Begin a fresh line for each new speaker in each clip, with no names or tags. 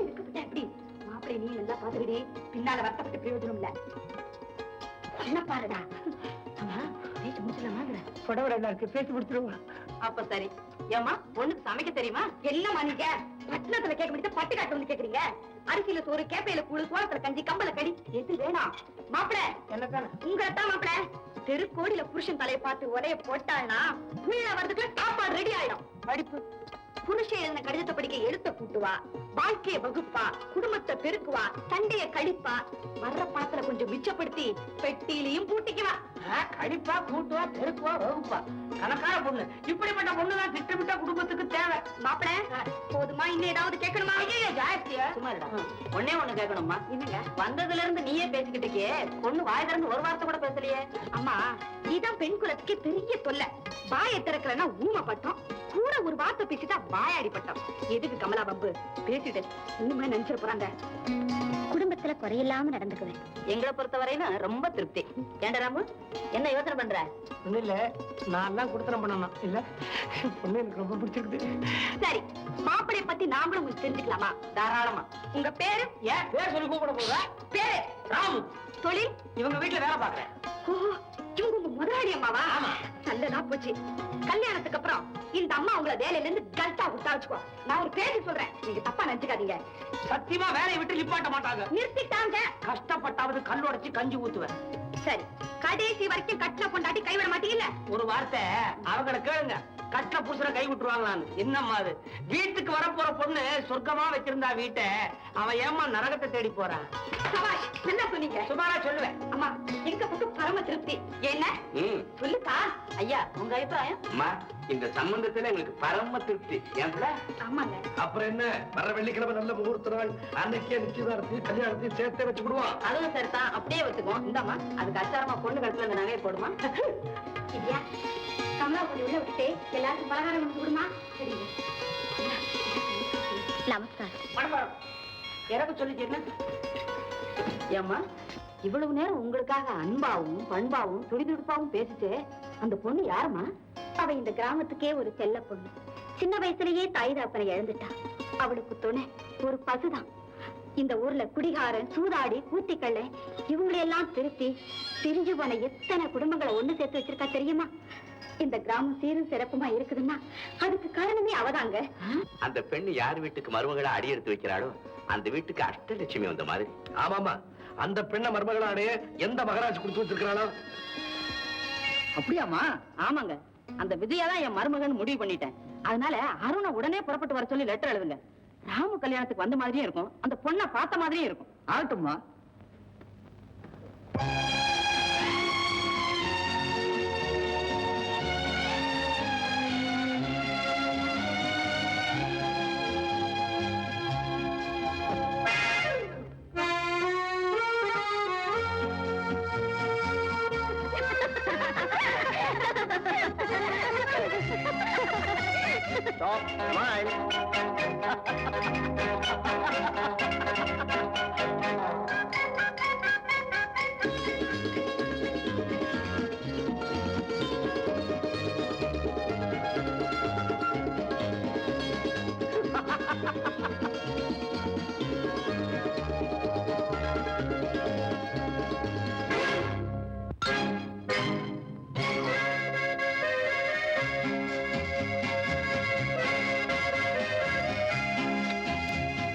இருக்கப்பட்ட எப்படி மாப்பிள்ளை நீ நல்லா பாத்துக்கிடி, பின்னால வருத்தப்பட்டு பிரயோஜனம் இல்ல. என்ன பாருடா. பேசி முடிச்சலாமா?
புடவை இருக்கு, பேசி முடிச்சிருவா.
அப்ப சரி. ஏமா பொண்ணுக்கு சமைக்க தெரியுமா? என்னமா நீங்க பட்டணத்துல கேட்க முடியாது, பட்டு காட்டு வந்து கேக்குறீங்க? அரிசியில சோறு, கேப்பையில கூழு, சோளத்துல கஞ்சி, கம்பல கடி, எது வேணாம்? மாப்பிள்ள
என்னத்தானே
உங்களைத்தான் மாப்பிள்ள. தெருக்கோடியில புருஷன் தலையை பார்த்து உலைய போட்டாள்னா உள்ள வரதுக்குள்ள சாப்பாடு ரெடி ஆயிடும். படிப்பு புருஷன் எழுதின கடிதத்தை படிக்க எழுத்த கூட்டுவா, வாழ்க்கைய வகுப்பா, குடும்பத்தை பெருக்குவா, சண்டைய கழிப்பா, வர்ற பாத்திர கொஞ்சம் மிச்சப்படுத்தி பெட்டியிலையும் பூட்டிக்குவா.
கடிப்பா, கூட்டுவா, பெருக்குவா, வகுப்பா. கணக்கான பொண்ணு. இப்படிப்பட்ட பொண்ணுதான் திட்டமிட்ட குடும்பத்துக்கு தேவை.
மாப்பிள்ள போதுமா? இன்னும் ஏதாவது கேட்கணுமா?
ஜாஸ்தியா
சும்மாடா. ஒன்னே ஒண்ணு கேட்கணுமா? என்னங்க? வந்ததுல இருந்து நீயே பேசிக்கிட்டே பொண்ணு வாய் திறந்து ஒரு வார்த்தை கூட பேசலையே. அம்மா இதான் பெண் குலத்துக்கே பெரிய தொல்லை. வாயை திறக்கலன்னா ஊமை பட்டம், கூட ஒரு வார்த்தை பேசிட்டா வாயாடி பட்டம். எதுக்கு கமலா பம்பு? பேசிட்டு இன்னுமே நினைச்சிட போறாங்க. குடும்பத்துல குறையில்லாம நடந்துக்குவேன். எங்களை பொறுத்த வரையிலும் ரொம்ப திருப்தி. ஏண்டா ராமு, என்ன யோசனை பண்ற?
ஒண்ணு இல்ல, நான் தான் குடுத்தனம் பண்ணணும். இல்ல பொண்ணு எனக்கு ரொம்ப பிடிச்சிருக்கு.
சரி, மாப்பிளைய பத்தி நாமளும் உங்களுக்கு தெரிஞ்சுக்கலாமா? தாராளமா. உங்க பேரு?
ஏன் பேர் சொல்லி கூப்பிட போற?
பேரு
ராமு.
தொழில்?
இவங்க வீட்டுல வேலை பாக்குறேன்.
இவங்க உங்க முதலாளி அம்மாவா? நல்லதா போச்சு. கல்யாணத்துக்கு அப்புறம் இந்த அம்மா உங்களை வேலையில இருந்து கல்ட்டா விட்டா வச்சுக்கோ. நான் ஒரு பேரு சொல்றேன், நீங்க தப்பா நினைச்சுக்காதீங்க.
சத்தியமா வேலையை விட்டு நிப்பாட்ட மாட்டாங்க.
நிறுத்திட்டாங்க.
கஷ்டப்பட்டாவது கல் உடைச்சு கஞ்சி ஊத்துவேன்.
சரி, கடைசி வரைக்கும் கட்டின பொண்டாட்டி கைவிட மாட்டீங்கல்ல?
ஒரு வார்த்தை அவங்கள கேளுங்க, கட்டின புருஷனை கை விட்டுருவாங்களான்னு. என்னம்மா அது? வீட்டுக்கு வரப்போற பொண்ணு சொர்க்கமா வச்சிருந்தா வீட்டை, அவன் ஏமா நரகத்தை தேடி போறான்.
சபாஷ், என்ன சொன்னீங்க?
சுமாரா சொல்லுவேன்.
அம்மா எங்க பக்கம் பரம திருப்தி. என்ன சொல்லுக்கா? ஐயா உங்க அபிப்பிராயம்?
அம்மா, இந்த சம்பந்தத்துல எங்களுக்கு பரம திருப்தி.
ஆமாங்க.
அப்புறம் என்ன, வர வெள்ளிக்கிழமை நல்ல முகூர்த்த நாள், அன்னைக்கே நிச்சயதார்த்தம் கல்யாணத்தையும் சேர்த்தே வச்சு விடுவோம்.
அதுவும் சரிதான், அப்படியே வச்சுக்குவோம். இந்தாமா, அதுக்கு அச்சாரமா பொண்ணு கழுத்துல இந்த நகையை போடுமா. இல்லையா கமலா பொண்ணு உள்ள விட்டுட்டு எல்லாருக்கும் பலகாரம் வந்து விடுமா? சரிங்க. நமஸ்காரம்.
எனக்கு சொல்லிட்டீங்க.
ஏம்மா இவ்வளவு நேரம் உங்களுக்காக அன்பாவும் பண்பாவும் துடிதுடிப்பாவும் பேசிட்டு அந்த பொண்ணு யாருமா? அவ இந்த கிராமத்துக்கே ஒரு செல்ல பொண்ணு. சின்ன வயசுலயே தாய் தாப்பனை இழந்துட்டா. அவளுக்கு துணை ஒரு பசுதான். இந்த ஊர்ல குடிகாரன், சூதாடி, கூத்திக்கள்ள இவங்களையெல்லாம் திருத்தி பிரிஞ்சு போன எத்தனை குடும்பங்களை ஒண்ணு சேர்த்து வச்சிருக்கா தெரியுமா? இந்த கிராமம் சீரும் சிறப்புமா இருக்குதுன்னா அதுக்கு காரணமே அவதாங்க.
அந்த பெண்ணு யார் வீட்டுக்கு மருமகளை அடி எடுத்து வைக்கிறாளோ அந்த வீட்டுக்கு அஷ்டலட்சுமி வந்த மாதிரி.
ஆமாமா, அந்த பெண்ணை மருமகளை அடைய எந்த மகராஜ் கொடுத்து வச்சிருக்கிறாளோ?
அப்படியாமா?
ஆமாங்க, அந்த விஜயாதான் என் மருமகன் முடிவு பண்ணிட்டேன். அதனால அருணை உடனே புறப்பட்டு வர சொல்லி லெட்டர் எழுதுங்க. ராமு கல்யாணத்துக்கு வந்த மாதிரியும் இருக்கும், அந்த பொண்ணை பார்த்த மாதிரியும் இருக்கும்.
ஆகட்டும்மா.
Stop, smile.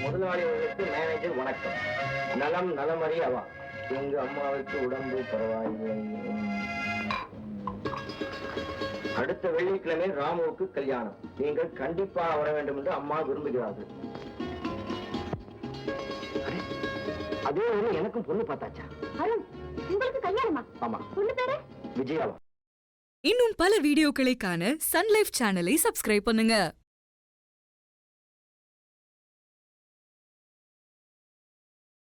முதலாளிகளுக்கு மேனேஜர் வணக்கம். நலம் நலமறி அவா. எங்க அம்மாவுக்கு உடம்பு பரவாயில்லை. அடுத்த வெள்ளிக்கிழமை ராமுவுக்கு கல்யாணம். நீங்கள் கண்டிப்பாக வர வேண்டும் என்று அம்மா விரும்புகிறார்கள். அதே ஒரு எனக்கும் பொண்ணு பார்த்தாச்சா?
அருண், உங்களுக்கு கல்யாணமா?
ஆமா.
பொண்ணு பேரு
விஜயாவா.
இன்னும் பல வீடியோக்களை காண சன் லைஃப் சேனலை சப்ஸ்கிரைப் பண்ணுங்க.